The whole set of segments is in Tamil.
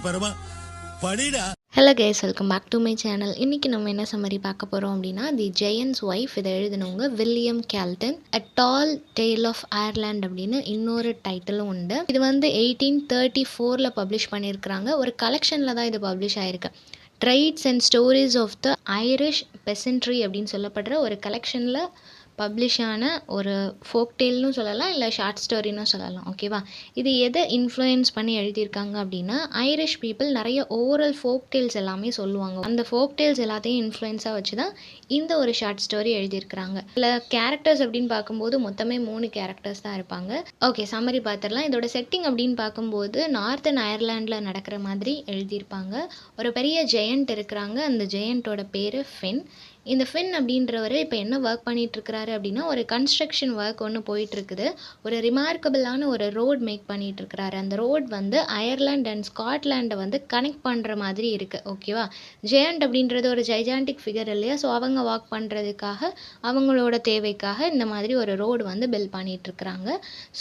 பரமா படிடா. Hello guys, welcome back to my channel. இன்றைக்கி நம்ம என்ன சம்மரி பார்க்க போகிறோம் அப்படின்னா, தி ஜெயன்ஸ் ஒய்ஃப். இதை எழுதினவங்க William Carleton. A tall tale of Ireland அப்படின்னு இன்னொரு டைட்டிலும் உண்டு. இது வந்து 1834 பப்ளிஷ் பண்ணியிருக்கிறாங்க. ஒரு கலெக்ஷனில் தான் இது பப்ளிஷ் ஆகிருக்கு. Traits and stories of the Irish peasantry அப்படின்னு சொல்லப்படுற ஒரு கலெக்ஷனில் பப்ளிஷ் ஆன ஒரு ஃபோக் டேல்னு சொல்லலாம், இல்லை ஷார்ட் ஸ்டோரின்னு சொல்லலாம். ஓகேவா? இது எதை இன்ஃப்ளூயன்ஸ் பண்ணி எழுதியிருக்காங்க அப்படின்னா, ஐரிஷ் பீப்புள் நிறைய ஓரல் ஃபோக் டேல்ஸ் எல்லாமே சொல்லுவாங்க. அந்த ஃபோக் டேல்ஸ் எல்லாத்தையும் இன்ஃப்ளூயன்ஸாக வச்சு தான் இந்த ஒரு ஷார்ட் ஸ்டோரி எழுதியிருக்கிறாங்க. இல்லை கேரக்டர்ஸ் அப்படின்னு பார்க்கும்போது மொத்தமே 3 கேரக்டர்ஸ் தான் இருப்பாங்க. ஓகே, சம்மரி பார்த்துடலாம். இதோட செட்டிங் அப்படின்னு பார்க்கும்போது நார்த்தன் அயர்லாண்டில் நடக்கிற மாதிரி எழுதியிருப்பாங்க. ஒரு பெரிய ஜெயண்ட் இருக்கிறாங்க. அந்த ஜெயண்ட்டோட பேர் ஃபின். இந்த ஃபின் அப்படின்றவர் இப்போ என்ன ஒர்க் பண்ணிகிட்ருக்கிறாரு அப்படின்னா, ஒரு கன்ஸ்ட்ரக்ஷன் ஒர்க் ஒன்று போயிட்டுருக்குது. ஒரு ரிமார்க்கபிளான ஒரு ரோட் மேக் பண்ணிகிட்ருக்கிறாரு. அந்த ரோட் வந்து அயர்லாண்ட் அண்ட் ஸ்காட்லாண்டை வந்து கனெக்ட் பண்ணுற மாதிரி இருக்குது. ஓகேவா? ஜெயண்ட் அப்படின்றது ஒரு ஜைஜாண்டிக் ஃபிகர் இல்லையா? ஸோ அவங்க வாக் பண்ணுறதுக்காக, அவங்களோட தேவைக்காக இந்த மாதிரி ஒரு ரோடு வந்து பில்ட் பண்ணிகிட்ருக்குறாங்க.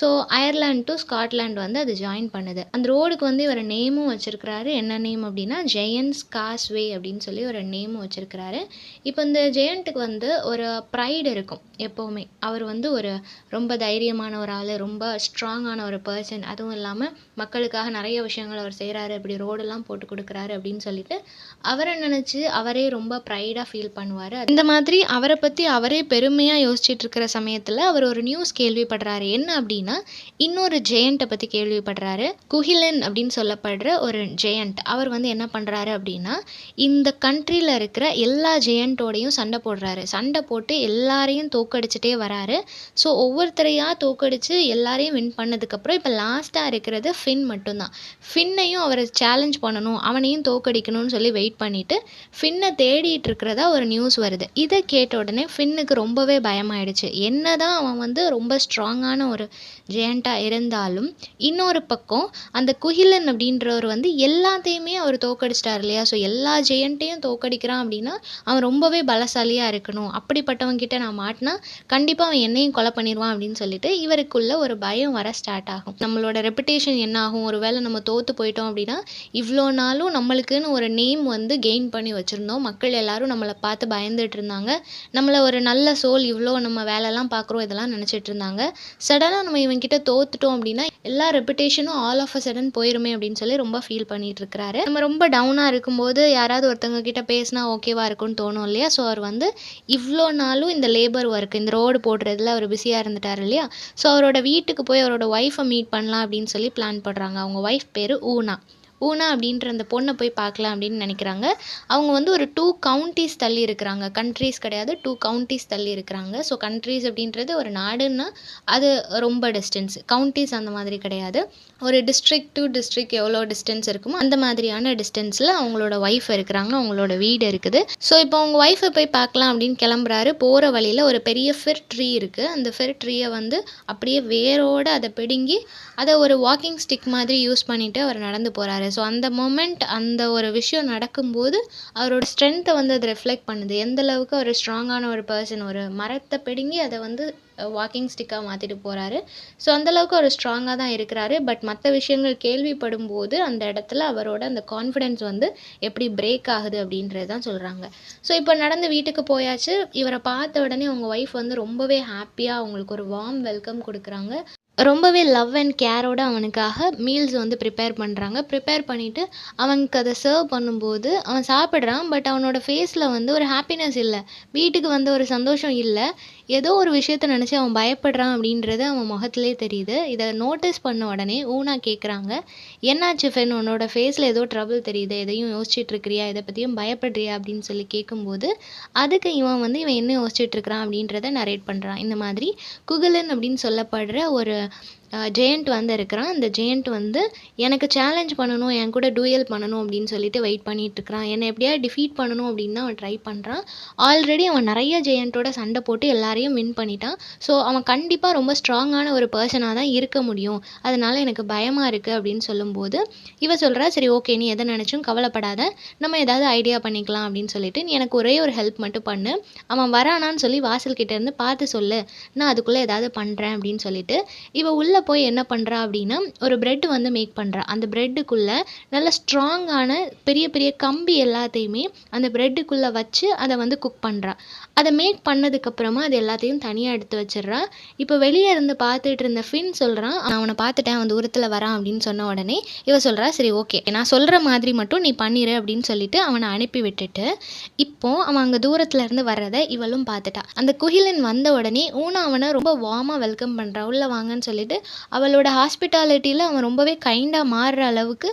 ஸோ அயர்லாண்ட் டு ஸ்காட்லாண்ட் வந்து அது ஜாயின் பண்ணுது. அந்த ரோடுக்கு வந்து இவர் நேமும் வச்சுருக்கிறாரு. என்ன நேம் அப்படின்னா, ஜெயன்ஸ் காஸ்வே அப்படின்னு சொல்லி ஒரு நேமும் வச்சுருக்கிறாரு. இப்போ இந்த ஜெயண்ட்டுக்கு வந்து ஒரு ப்ரைடு இருக்கும் எப்போவுமே. அவர் வந்து ஒரு ரொம்ப தைரியமான ஒரு ஆள், ரொம்ப ஸ்ட்ராங்கான ஒரு பர்சன். அதுவும் இல்லாமல் மக்களுக்காக நிறைய விஷயங்கள் அவர் செய்கிறாரு, இப்படி ரோடெல்லாம் போட்டு கொடுக்குறாரு அப்படின்னு சொல்லிட்டு அவரை நினச்சி அவரே ரொம்ப ப்ரைடாக ஃபீல் பண்ணுவார். இந்த மாதிரி அவரை பற்றி அவரே பெருமையாக யோசிச்சுட்டு இருக்கிற சமயத்தில் அவர் ஒரு நியூஸ் கேள்விப்படுறாரு. என்ன அப்படின்னா, இன்னொரு ஜெயண்ட்டை பற்றி கேள்விப்படுறாரு. குஹிலன் அப்படின்னு சொல்லப்படுற ஒரு ஜெயண்ட். அவர் வந்து என்ன பண்ணுறாரு அப்படின்னா, இந்த கண்ட்ரியில் இருக்கிற எல்லா ஜெயண்ட்டோடையும் சண்டை போடுறாரு. சண்டை போட்டு எல்லாரையும் தோக்கடிச்சிட்டே வராரு. ஸோ ஒவ்வொருத்தரையாக தோக்கடிச்சு எல்லாரையும் வின் பண்ணதுக்கப்புறம் இப்போ லாஸ்ட்டாக இருக்கிறது ஃபின் மட்டும்தான். ஃபின்னையும் அவரை சேலஞ்ச் பண்ணணும், அவனையும் தோக்கடிக்கணும்னு சொல்லி வெயிட் பண்ணிவிட்டு ஃபின்னை தேடிட்டு இருக்கிறதா ஒரு நியூஸ் வருது. இதை கேட்ட உடனே ஃபின்னுக்கு ரொம்பவே பயமாயிடுச்சு. என்ன தான் அவன் வந்து ரொம்ப ஸ்ட்ராங்கான ஒரு ஜெயண்ட்டாக இருந்தாலும், இன்னொரு பக்கம் அந்த குஹிலன் அப்படின்றவர் வந்து எல்லாத்தையுமே அவர் தோக்கடிச்சிட்டார் இல்லையா? ஸோ எல்லா ஜெயண்ட்டையும் தோக்கடிக்கிறான் அப்படின்னா அவன் ரொம்பவே பலசாலியாக இருக்கணும். அப்படிப்பட்டவங்கிட்ட நான் மாட்டினா கண்டிப்பாக அவன் என்னையும் கொலை பண்ணிடுவான் அப்படின்னு சொல்லிட்டு இவருக்குள்ள ஒரு பயம் வர ஸ்டார்ட் ஆகும். நம்மளோட ரெப்புடேஷன் என்ன ஆகும்? ஒரு வேளை நம்ம தோற்று போயிட்டோம் அப்படின்னா, இவ்வளோ நாளும் நம்மளுக்குன்னு ஒரு நேம் வந்து கெயின் பண்ணி வச்சுருந்தோம். மக்கள் எல்லாரும் நம்மளை பார்த்து பயந்துட்டு இருந்தாங்க. நம்மளை ஒரு நல்ல சோல், இவ்வளோ நம்ம வேலைலாம் பார்க்குறோம், இதெல்லாம் நினச்சிட்டு இருந்தாங்க. சடனாக நம்ம இவன்கிட்ட தோத்துட்டோம் அப்படின்னா எல்லா ரெப்புடேஷனும் ஆல் ஆஃப் அ சடன் போயிருமே அப்படின்னு சொல்லி ரொம்ப ஃபீல் பண்ணிட்டு இருக்கிறாரு. நம்ம ரொம்ப டவுனாக இருக்கும்போது யாராவது ஒருத்தவங்க கிட்ட பேசினா ஓகேவா இருக்கும்னு தோணும் இல்லையா? ஸோ அவர் வந்து இவ்வளோ நாளும் இந்த லேபர் ஒர்க், இந்த ரோடு போடுறதுல அவர் பிஸியாக இருந்துட்டார் இல்லையா? ஸோ அவரோட வீட்டுக்கு போய் அவரோட ஒய்ஃபை மீட் பண்ணலாம் அப்படின்னு சொல்லி பிளான் பண்ணுறாங்க. அவங்க ஒய்ஃப் பேர் ஊனா. ஊனா அப்படின்ற அந்த பொண்ணை போய் பார்க்கலாம் அப்படின்னு நினைக்கிறாங்க. அவங்க வந்து ஒரு 2 கவுண்டீஸ் தள்ளி இருக்கிறாங்க. கண்ட்ரீஸ் கிடையாது, 2 கவுண்டீஸ் தள்ளி இருக்கிறாங்க. ஸோ கண்ட்ரீஸ் அப்படின்றது ஒரு நாடுன்னா அது ரொம்ப டிஸ்டன்ஸ். கவுண்டீஸ் அந்த மாதிரி கிடையாது. ஒரு டிஸ்ட்ரிக்ட் டு டிஸ்ட்ரிக்ட் எவ்வளோ டிஸ்டன்ஸ் இருக்குமோ அந்த மாதிரியான டிஸ்டன்ஸில் அவங்களோட ஒய்ஃப் இருக்கிறாங்க, அவங்களோட வீடு இருக்குது. ஸோ இப்போ அவங்க ஒய்ஃபை போய் பார்க்கலாம் அப்படின்னு கிளம்புறாரு. போகிற வழியில் ஒரு பெரிய ஃபிர் ட்ரீ இருக்குது. அந்த ஃபிர் ட்ரீயை வந்து அப்படியே வேரோடு அதை பிடுங்கி அதை ஒரு வாக்கிங் ஸ்டிக் மாதிரி யூஸ் பண்ணிவிட்டு அவர் நடந்து போகிறாரு. ஸோ அந்த மொமெண்ட், அந்த ஒரு விஷயம் நடக்கும்போது அவரோட ஸ்ட்ரென்த்தை வந்து அது ரெஃப்ளெக்ட் பண்ணுது. எந்த அளவுக்கு ஒரு ஸ்ட்ராங்கான ஒரு பர்சன், ஒரு மரத்தை பிடுங்கி அதை வந்து வாக்கிங் ஸ்டிக்காக மாற்றிட்டு போகிறாரு. ஸோ அந்தளவுக்கு அவர் ஸ்ட்ராங்காக தான் இருக்கிறாரு. பட் மற்ற விஷயங்கள் கேள்விப்படும் போது அந்த இடத்துல அவரோட அந்த கான்ஃபிடென்ஸ் வந்து எப்படி பிரேக் ஆகுது அப்படின்றது தான் சொல்கிறாங்க. ஸோ இப்போ நடந்து வீட்டுக்கு போயாச்சு. இவரை பார்த்த உடனே அவங்க ஒய்ஃப் வந்து ரொம்பவே ஹாப்பியாக அவங்களுக்கு ஒரு வார்ம் வெல்கம் கொடுக்குறாங்க. ரொம்பவே லவ் அண்ட் கேரோட அவனுக்காக மீல்ஸ் வந்து ப்ரிப்பேர் பண்ணுறாங்க. ப்ரிப்பேர் பண்ணிவிட்டு அவனுக்கு அதை சர்வ் பண்ணும்போது அவன் சாப்பிட்றான். பட் அவனோட ஃபேஸில் வந்து ஒரு ஹாப்பினஸ் இல்லை. வீட்டுக்கு வந்த ஒரு சந்தோஷம் இல்லை. ஏதோ ஒரு விஷயத்த நினச்சி அவன் பயப்படுறான் அப்படின்றது அவன் முகத்திலே தெரியுது. இதை நோட்டீஸ் பண்ண உடனே ஊனா கேட்குறாங்க, என்னாச்சு ஃபென், உன்னோட ஃபேஸில் ஏதோ ட்ரபிள் தெரியுது, எதையும் யோசிச்சுட்டு இருக்கிறியா, இதை பற்றியும் பயப்படுறியா அப்படின்னு சொல்லி கேட்கும்போது அதுக்கு இவன் வந்து இவன் என்ன யோசிச்சுட்டு இருக்கிறான் அப்படின்றத நரேட் பண்ணுறான். இந்த மாதிரி குகலன் அப்படின்னு சொல்லப்படுற ஒரு ஜெயண்ட் வந்து இருக்கிறான். அந்த ஜெயண்ட் வந்து எனக்கு சேலஞ்ச் பண்ணணும், என் கூட டூயல் பண்ணணும் அப்படின்னு சொல்லிட்டு வெயிட் பண்ணிட்டு இருக்கிறான். என்னை எப்படியாவது டிஃபீட் பண்ணணும் அப்படின்னு தான் அவன் ட்ரை பண்ணுறான். ஆல்ரெடி அவன் நிறைய ஜெயண்ட்டோட சண்டை போட்டு எல்லாரையும் வின் பண்ணிட்டான். ஸோ அவன் கண்டிப்பாக ரொம்ப ஸ்ட்ராங்கான ஒரு பர்சனாக தான் இருக்க முடியும். அதனால் எனக்கு பயமாக இருக்குது அப்படின்னு சொல்லும்போது இவன் சொல்கிறா, சரி ஓகே, நீ எதை நினச்சும் கவலைப்படாத, நம்ம ஏதாவது ஐடியா பண்ணிக்கலாம் அப்படின்னு சொல்லிட்டு, நீ எனக்கு ஒரே ஒரு ஹெல்ப் மட்டும் பண்ணு, அவன் வரானான்னு சொல்லி வாசல்கிட்ட இருந்து பார்த்து சொல்லு, நான் அதுக்குள்ளே ஏதாவது பண்ணுறேன் அப்படின்னு சொல்லிட்டு இவ உள்ளே வெளில போய் என்ன பண்ணுறா அப்படின்னா ஒரு பிரெட் வந்து மேக் பண்ணுறா. அந்த பிரெட்டுக்குள்ளே நல்ல ஸ்ட்ராங்கான பெரிய பெரிய கம்பி எல்லாத்தையுமே அந்த பிரெட்டுக்குள்ளே வச்சு அதை வந்து குக் பண்ணுறா. அதை மேக் பண்ணதுக்கப்புறமா அது எல்லாத்தையும் தனியாக எடுத்து வச்சிடுறா. இப்போ வெளியே இருந்து பார்த்துட்டு இருந்த ஃபின் சொல்கிறான், அவனை பார்த்துட்டேன், அவன் தூரத்தில் வரான் அப்படின்னு சொன்ன உடனே இவ சொல்கிறா, சரி ஓகே நான் சொல்கிற மாதிரி மட்டும் நீ பண்ணிடு அப்படின்னு சொல்லிட்டு அவனை அனுப்பி விட்டுட்டு, இப்போ அவன் அங்கே தூரத்துல இருந்து வர்றதை இவளும் பார்த்துட்டா. அந்த குஹிலன் வந்த உடனே ஊனா அவனை ரொம்ப வார்மாக வெல்கம் பண்ணுறா. உள்ளே வாங்கன்னு சொல்லிட்டு அவளோட ஹாஸ்பிட்டாலிட்டியில் அவன் ரொம்பவே கைண்டாக மாறுற அளவுக்கு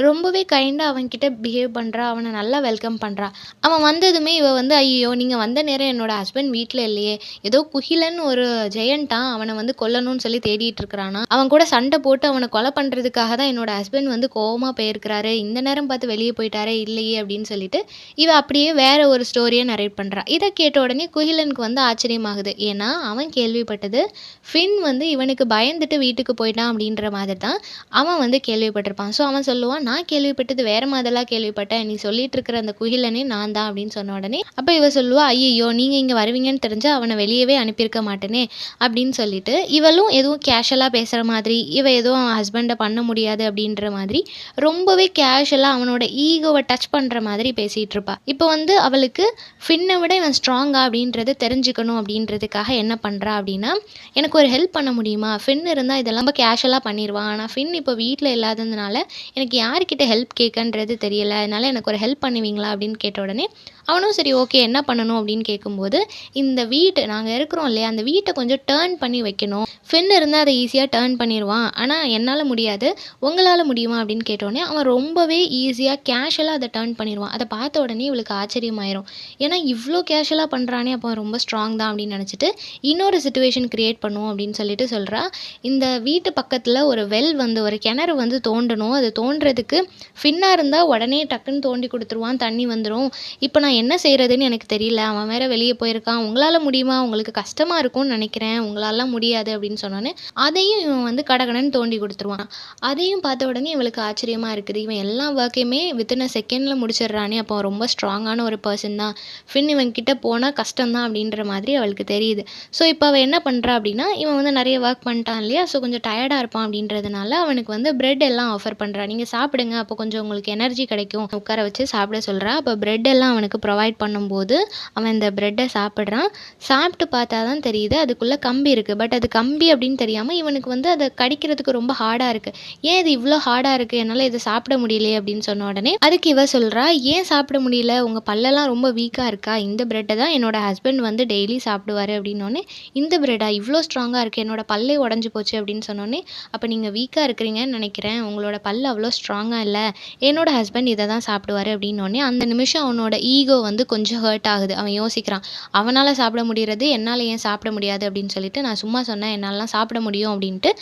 ரொம்பவே கைண்டாக அவன்கிட்ட பிஹேவ் பண்ணுறா. அவனை நல்லா வெல்கம் பண்ணுறா. அவன் வந்ததுமே இவ வந்து, ஐயோ நீங்கள் வந்த நேரம் என்னோட ஹஸ்பண்ட் வீட்டில் இல்லையே, ஏதோ குஹிலன் ஒரு ஜெயண்டா அவனை வந்து கொல்லணும்னு சொல்லி தேடிட்டு இருக்கிறானா, அவன் கூட சண்டை போட்டு அவனை கொலை பண்ணுறதுக்காக தான் என்னோட ஹஸ்பண்ட் வந்து கோவமாக போயிருக்கிறாரு, இந்த நேரம் பார்த்து வெளியே போயிட்டாரே இல்லையே அப்படின்னு சொல்லிட்டு இவ அப்படியே வேற ஒரு ஸ்டோரியை நரேட் பண்ணுறா. இதை கேட்ட உடனே குஹிலனுக்கு வந்து ஆச்சரியமாகுது. ஏன்னா அவன் கேள்விப்பட்டது ஃபின் வந்து இவனுக்கு பயந்துட்டு வீட்டுக்கு போயிட்டான் அப்படின்ற மாதிரி தான் அவன் வந்து கேள்விப்பட்டிருப்பான். ஸோ அவன் சொல்லுவான், நான் கேள்விப்பட்டது வேற மாதிரிலாம் கேள்விப்பட்டேன், நீ சொல்லிட்டு இருக்கிற அந்த குஹிலனே நான் தான் அப்படின்னு சொன்ன உடனே அப்போ இவ சொல்லுவா, ஐயோ நீங்கள் இங்கே வருவீங்கன்னு தெரிஞ்சா அவனை வெளியவே அனுப்பியிருக்க மாட்டேனே அப்படின்னு சொல்லிட்டு இவளும் எதுவும் கேஷுவலாக பேசுகிற மாதிரி, இவ எதுவும் அவன் ஹஸ்பண்டை பண்ண முடியாது அப்படின்ற மாதிரி ரொம்பவே கேஷுவலாக அவனோட ஈகோவை டச் பண்ணுற மாதிரி பேசிகிட்டு இருப்பா. இப்போ வந்து அவளுக்கு ஃபின்னை விட இவன் ஸ்ட்ராங்கா அப்படின்றது தெரிஞ்சுக்கணும் அப்படின்றதுக்காக என்ன பண்ணுறா அப்படின்னா, எனக்கு ஒரு ஹெல்ப் பண்ண முடியுமா, ஃபின் இருந்தால் இதெல்லாம் ரொம்ப கேஷுவலாக பண்ணிடுவான், ஆனால் ஃபின் இப்போ வீட்டில் இல்லாததுனால எனக்கு யார்கிட்ட ஹெல்ப் கேட்கன்றது தெரியல, அதனால் எனக்கு ஒரு ஹெல்ப் பண்ணுவீங்களா அப்படின்னு கேட்ட உடனே அவனும் சரி ஓகே என்ன பண்ணணும் அப்படின்னு கேட்கும்போது, இந்த வீட்டு நாங்கள் இருக்கிறோம் இல்லையா அந்த வீட்டை கொஞ்சம் டேர்ன் பண்ணி வைக்கணும், ஃபின் இருந்தால் அதை ஈஸியாக டேர்ன் பண்ணிடுவான், ஆனால் என்னால் முடியாது, உங்களால் முடியுமா அப்படின்னு கேட்டோடனே அவன் ரொம்பவே ஈஸியாக கேஷுவலாக அதை டேர்ன் பண்ணிடுவான். அதை பார்த்த உடனே இவளுக்கு ஆச்சரியமாயிரும். ஏன்னா இவ்வளோ கேஷுவலாக பண்ணுறானே, அப்போ ரொம்ப ஸ்ட்ராங் தான் அப்படின்னு நினச்சிட்டு இன்னொரு சுச்சுவேஷன் க்ரியேட் பண்ணுவோம் அப்படின்னு சொல்லிட்டு சொல்கிறா. இந்த வீட்டு பக்கத்தில் ஒரு வந்து ஒரு கிணறு வந்து தோண்டணும், அது தோண்டுறதுக்கு ஃபின்னாக இருந்தால் உடனே டக்குன்னு தோண்டி கொடுத்துருவான், தண்ணி வந்துடும், இப்போ நான் என்ன செய்கிறதுன்னு எனக்கு தெரியல, அவன் வேற வெளியே போயிருக்கான், உங்களால் முடியுமா, உங்களுக்கு கஷ்டமாக இருக்கும்னு நினைக்கிறேன், உங்களாலாம் முடியாது அப்படின்னு சொன்னோன்னே அதையும் இவன் வந்து கடகடன்னு தோண்டி கொடுத்துருவான். அதையும் பார்த்த உடனே இவளுக்கு ஆச்சரியமாக இருக்குது, இவன் எல்லா ஒர்க்கையுமே வித்தின் அ செகண்டில் முடிச்சிடுறானே, அப்போ ரொம்ப ஸ்ட்ராங்கான ஒரு பர்சன் தான், ஃபின் இவன் கிட்ட போனால் கஷ்டம்தான் அப்படின்ற மாதிரி அவளுக்கு தெரியுது. ஸோ இப்போ அவள் என்ன பண்ணுறா அப்படின்னா, இவன் வந்து நிறைய ஒர்க் பண்ணிட்டான் இல்லையா, ஸோ கொஞ்சம் டயர்டாக இருப்பான் அப்படின்றதுனால அவனுக்கு வந்து பிரெட் எல்லாம் ஆஃபர் பண்ணுறா. நீங்கள் சாப்பிடுங்க, அப்போ கொஞ்சம் உங்களுக்கு எனர்ஜி கிடைக்கும், உட்கார வச்சு சாப்பிட சொல்கிறா. அப்போ பிரெட் எல்லாம் அவனுக்கு ப்ரொவைட் பண்ணும்போது அவன் இந்த பிரெட்டை சாப்பிட்றான். சாப்பிட்டு பார்த்தா தான் தெரியுது அதுக்குள்ளே கம்பி இருக்குது. பட் அது கம்பி அப்படின்னு தெரியாமல் இவனுக்கு வந்து அதை கடிக்கிறதுக்கு ரொம்ப ஹார்டாக இருக்குது. ஏன் இது இவ்வளோ ஹார்டாக இருக்குது, என்னால் இதை சாப்பிட முடியலையே அப்படின்னு சொன்ன உடனே அதுக்கு இவ சொல்கிறா, ஏன் சாப்பிட முடியல, உங்கள் பல்லெல்லாம் ரொம்ப வீக்காக இருக்கா, இந்த பிரெட்டை தான் என்னோட ஹஸ்பண்ட் வந்து டெய்லி சாப்பிடுவார் அப்படின்னோடனே, இந்த பிரெட்டா இவ்வளோ ஸ்ட்ராங்காக இருக்குது, என்னோட பல்லே உடஞ்சி போச்சு அப்படின்னு சொன்னோடனே, அப்போ நீங்கள் வீக்காக இருக்கிறீங்கன்னு நினைக்கிறேன், உங்களோட பல் அவ்வளோ ஸ்ட்ராங்காக இல்லை, என்னோட ஹஸ்பண்ட் இதை தான் சாப்பிடுவார் அப்படின்னோடனே அந்த நிமிஷம் அவனோட ஈகோ வந்து கொஞ்சம் ஹர்ட் ஆகுது. அவன் யோசிக்கிறான், அவனால் சாப்பிட முடிகிறது என்னால் ஏன் சாப்பிட முடியாது அப்படின்னு சொல்லிட்டு, நான் சும்மா சொன்னேன் என்னாலலாம் சாப்பிட முடியும் அப்படின்ட்டு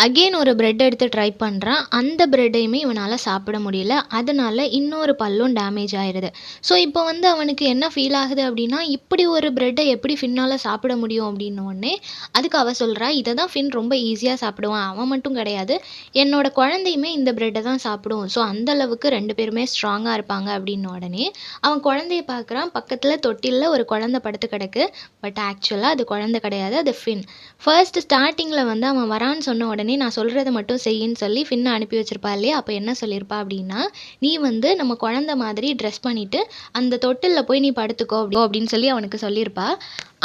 அகெயின் ஒரு பிரெட் எடுத்து ட்ரை பண்ணுறான். அந்த பிரெட்டையுமே இவனால் சாப்பிட முடியல, அதனால இன்னொரு பல்லும் டேமேஜ் ஆயிடுது. ஸோ இப்போ வந்து அவனுக்கு என்ன ஃபீல் ஆகுது அப்படின்னா, இப்படி ஒரு பிரெட்டை எப்படி ஃபின்னால் சாப்பிட முடியும் அப்படின்னோடனே அதுக்கு அவள் சொல்கிறா, இதை தான் ஃபின் ரொம்ப ஈஸியாக சாப்பிடுவான், அவன் மட்டும் கிடையாது, என்னோட குழந்தையுமே இந்த பிரெட்டை தான் சாப்பிடும், ஸோ அந்தளவுக்கு ரெண்டு பேருமே ஸ்ட்ராங்காக இருப்பாங்க அப்படின்ன உடனே அவன் குழந்தைய பார்க்குறான். பக்கத்தில் தொட்டிலில் ஒரு குழந்தை படுத்து கிடக்கு. பட் ஆக்சுவலாக அது குழந்தை கிடையாது, அது ஃபின். ஃபர்ஸ்ட் ஸ்டார்டிங்கில் வந்து அவன் வரான்னு சொன்ன உடனே நான் சொல்கிறத மட்டும் செய்யின்னு சொல்லி ஃபின்னை அனுப்பி வச்சிருப்பா இல்லையா, அப்போ என்ன சொல்லியிருப்பா அப்படின்னா, நீ வந்து நம்ம குழந்தை மாதிரி ட்ரெஸ் பண்ணிவிட்டு அந்த தொட்டிலில் போய் நீ படுத்துக்கோ அப்படின்னு சொல்லி அவனுக்கு சொல்லியிருப்பா.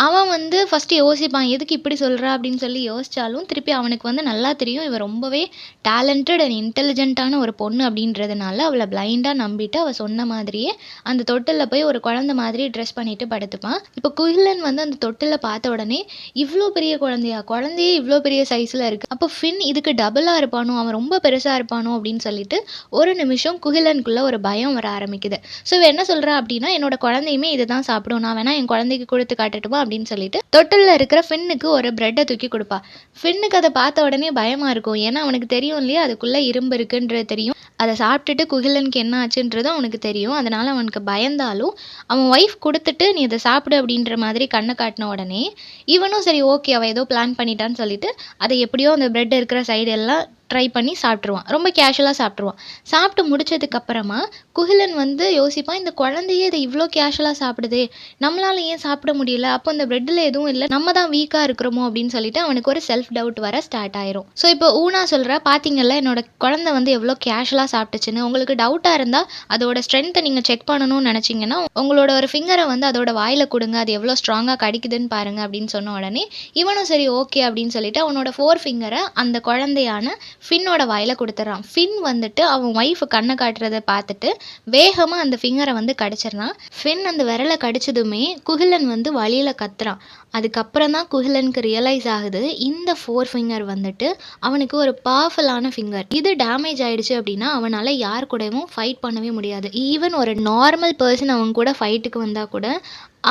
அவன் வந்து ஃபஸ்ட்டு யோசிப்பான், எதுக்கு இப்படி சொல்கிறா அப்படின்னு சொல்லி யோசித்தாலும் திருப்பி அவனுக்கு வந்து நல்லா தெரியும் இவன் ரொம்பவே டேலண்டட் அண்ட் இன்டெலிஜென்ட்டான ஒரு பொண்ணு அப்படின்றதுனால அவளை பிளைண்டாக நம்பிட்டு அவள் சொன்ன மாதிரியே அந்த தொட்டிலில் போய் ஒரு குழந்தை மாதிரி ட்ரெஸ் பண்ணிட்டு படுத்துப்பான். இப்போ குயிலன் வந்து அந்த தொட்டிலில் பார்த்த உடனே இவ்வளோ பெரிய குழந்தையே இவ்வளோ பெரிய சைஸில் இருக்குது, அப்போ ஃபின் இதுக்கு டபுளாக இருப்பானோ, அவன் ரொம்ப பெருசாக இருப்பானோ அப்படின்னு சொல்லிட்டு ஒரு நிமிஷம் குயிலனுக்குள்ளே ஒரு பயம் வர ஆரம்பிக்குது. ஸோ இவன் என்ன சொல்கிறா அப்படின்னா, என்னோட குழந்தையுமே இதை தான் சாப்பிடும், நான் வேணா என் குழந்தைக்கு கொடுத்து காட்டட்டுமா அப்படின்னு சொல்லிட்டு தொட்டிலில் இருக்கிற ஃபின்னுக்கு ஒரு பிரெட்டை தூக்கி கொடுப்பா. ஃபின்னுக்கு அதை பார்த்த உடனே பயமாக இருக்கும், ஏன்னா அவனுக்கு தெரியும் இல்லையா அதுக்குள்ளே இரும்பு இருக்குன்றது தெரியும், அதை சாப்பிட்டுட்டு குகிலனுக்கு என்ன ஆச்சுன்றதும் அவனுக்கு தெரியும். அதனால் அவனுக்கு பயந்தாலும் அவன் ஒய்ஃப் கொடுத்துட்டு நீ அதை சாப்பிடு அப்படின்ற மாதிரி கண்ணை காட்டின உடனே இவனும் சரி ஓகே அவள் ஏதோ பிளான் பண்ணிட்டான்னு சொல்லிட்டு அதை எப்படியோ அந்த பிரெட் இருக்கிற சைடு எல்லாம் ட்ரை பண்ணி சாப்பிட்ருவான். ரொம்ப கேஷுவலாக சாப்பிட்ருவான். சாப்பிட்டு முடிச்சதுக்கப்புறமா குஹிலன் வந்து யோசிப்பான், இந்த குழந்தையே இதை இவ்வளோ கேஷுவலாக சாப்பிடுதே, நம்மளால ஏன் சாப்பிட முடியல? அப்போ இந்த பிரெட்டில் எதுவும் இல்லை, நம்ம தான் வீக்காக இருக்கிறோமோ அப்படின்னு சொல்லிட்டு அவனுக்கு ஒரு செல்ஃப் டவுட் வர ஸ்டார்ட் ஆயிரும். ஸோ இப்போ ஊனா சொல்கிறா, பார்த்தீங்கல்ல என்னோட குழந்தை வந்து எவ்வளோ கேஷுவலாக சாப்பிட்டுச்சுன்னு. உங்களுக்கு டவுட்டாக இருந்தால் அதோட ஸ்ட்ரென்த்தை நீங்கள் செக் பண்ணணும்னு நினச்சிங்கன்னா உங்களோட ஒரு ஃபிங்கரை வந்து அதோட வாயில் கொடுங்க, அது எவ்வளோ ஸ்ட்ராங்காக கடிக்குதுன்னு பாருங்க அப்படின்னு சொன்ன உடனே இவனும் சரி ஓகே அப்படின்னு சொல்லிட்டு அவனோட 4 ஃபிங்கரை அந்த குழந்தையான ஃபின்னோட வாயில் கொடுத்துட்றான். ஃபின் வந்துட்டு அவன் ஒய்ஃப் கண்ணை காட்டுறதை பார்த்துட்டு வேகமாக அந்த ஃபிங்கரை வந்து கடிச்சிடறான். ஃபின் அந்த விரலை கடிச்சதுமே குஹிலன் வந்து வழியில் கத்துறான். அதுக்கப்புறம் தான் குஹிலனுக்கு ரியலைஸ் ஆகுது, இந்த 4 ஃபிங்கர் வந்துட்டு அவனுக்கு ஒரு பவர்ஃபுல்லான ஃபிங்கர். இது டேமேஜ் ஆயிடுச்சு அப்படின்னா அவனால் யார் கூடவும் ஃபைட் பண்ணவே முடியாது. ஈவன் ஒரு நார்மல் பர்சன் அவங்க கூட ஃபைட்டுக்கு வந்தால் கூட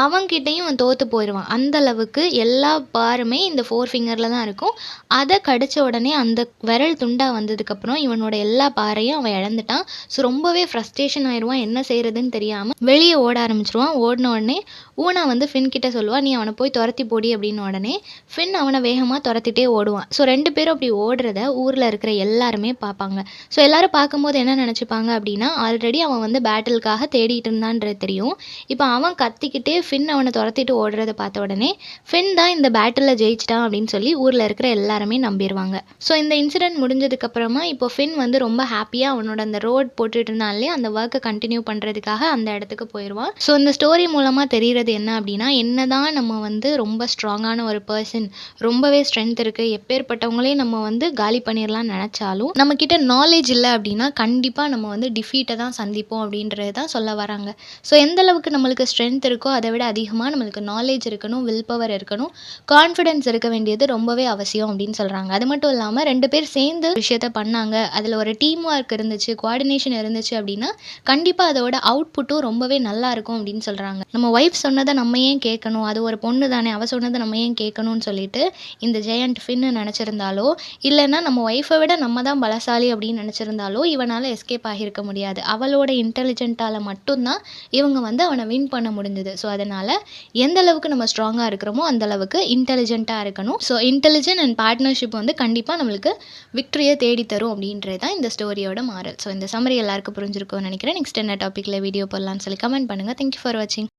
அவன்கிட்டையும் அவன் தோற்று போயிடுவான். அந்த அளவுக்கு எல்லா பாருமே இந்த 4 ஃபிங்கரில் தான் இருக்கும். அதை கடித்த உடனே அந்த விரல் துண்டாக வந்ததுக்கப்புறம் இவனோட எல்லா பாரையும் அவன் இழந்துட்டான். ஸோ ரொம்பவே ஃப்ரஸ்ட்ரேஷன் ஆயிடுவான். என்ன செய்கிறதுன்னு தெரியாமல் வெளியே ஓட ஆரம்பிச்சிருவான். ஓடின உடனே ஊனா வந்து ஃபின் கிட்ட சொல்லுவான், நீ அவனை போய் துரத்தி போடி அப்படின்னு. உடனே ஃபின் அவனை வேகமாக துரத்திட்டே ஓடுவான். ஸோ 2 பேரும் அப்படி ஓடுறத ஊரில் இருக்கிற எல்லாருமே பார்ப்பாங்க. ஸோ எல்லோரும் பார்க்கும்போது என்ன நினச்சிப்பாங்க அப்படின்னா, ஆல்ரெடி அவன் வந்து பேட்டிலுக்காக தேடிட்டு இருந்தான்றது தெரியும். இப்போ அவன் கத்திக்கிட்டே ஃபின் அவனை துரத்திட்டு ஓடுறத பார்த்த உடனே ஃபின் தான் இந்த பேட்டிலில் ஜெயிச்சிட்டான் அப்படின்னு சொல்லி ஊரில் இருக்கிற எல்லாருமே நம்பிடுவாங்க. ஸோ இந்த இன்சிடென்ட் முடிஞ்சதுக்கப்புறமா இப்போ ஃபின் வந்து ரொம்ப ஹாப்பியாக அவனோட அந்த ரோட் போட்டுட்டு இருந்தாலே அந்த ஒர்க்கை கண்டினியூ பண்ணுறதுக்காக அந்த இடத்துக்கு போயிடுவான். ஸோ இந்த ஸ்டோரி மூலமாக தெரிகிறது என்ன அப்படின்னா, என்னதான் நம்ம வந்து ரொம்ப ஸ்ட்ராங்கான ஒரு பர்சன், ரொம்பவே ஸ்ட்ரென்த் இருக்குது, எப்பேற்பட்டவங்களையும் நம்ம வந்து காலி பண்ணிடலாம்னு நினச்சாலும் நம்மக்கிட்ட நாலேஜ் இல்லை அப்படின்னா கண்டிப்பாக நம்ம வந்து டிஃபீட்டை தான் சந்திப்போம் அப்படின்றது தான் சொல்ல வராங்க. ஸோ எந்த அளவுக்கு நம்மளுக்கு ஸ்ட்ரென்த் இருக்கோ அதை விட அதிகமாக நம்மளுக்கு நாலேஜ் இருக்கணும், வில் பவர் இருக்கணும், கான்ஃபிடென்ஸ் இருக்க வேண்டியது ரொம்பவே அவசியம் அப்படின்னு சொல்கிறாங்க. அது மட்டும் இல்லாமல் 2 பேர் சேர்ந்து விஷயத்த பண்ணாங்க, அதில் ஒரு டீம் ஒர்க் இருந்துச்சு, கோஆர்டினேஷன் இருந்துச்சு அப்படின்னா கண்டிப்பாக அதோட அவுட்புட்டும் ரொம்பவே நல்லா இருக்கும் அப்படின்னு சொல்கிறாங்க. நம்ம ஒய்ஃப் சொன்னதை நம்ம ஏன் கேட்கணும், அது ஒரு பொண்ணு தானே, அவள் சொன்னதை நம்ம ஏன் கேட்கணும்னு சொல்லிட்டு இந்த ஜெயண்ட் ஃபின்னு நினச்சிருந்தாலோ இல்லைன்னா நம்ம ஒய்ஃபை விட நம்ம தான் பலசாலி அப்படின்னு நினச்சிருந்தாலோ இவனால் எஸ்கேப் ஆகியிருக்க முடியாது. அவளோட இன்டெலிஜென்ட்டால் மட்டும்தான் இவங்க வந்து அவனை வின் பண்ண முடிஞ்சது. ஸோ அதனால் எந்த அளவுக்கு நம்ம ஸ்ட்ராங்காக இருக்கிறோமோ அந்த அளவுக்கு இன்டெலிஜென்ட்டாக இருக்கணும். ஸோ இன்டெலிஜென்ட் அண்ட் பார்ட்னர்ஷிப் வந்து கண்டிப்பாக நம்மளுக்கு விக்டரியை தேடி தரும் அப்படின்றது தான் இந்த ஸ்டோரியோட மாரல். ஸோ இந்த சம்மரி எல்லாருக்கும் புரிஞ்சிருக்கும்னு நினைக்கிறேன். நெக்ஸ்ட் என்ன டாப்பிக்கில் வீடியோ போடலான்னு சொல்லி கமெண்ட் பண்ணுங்கள். தேங்க்யூ ஃபார் வாட்சிங்.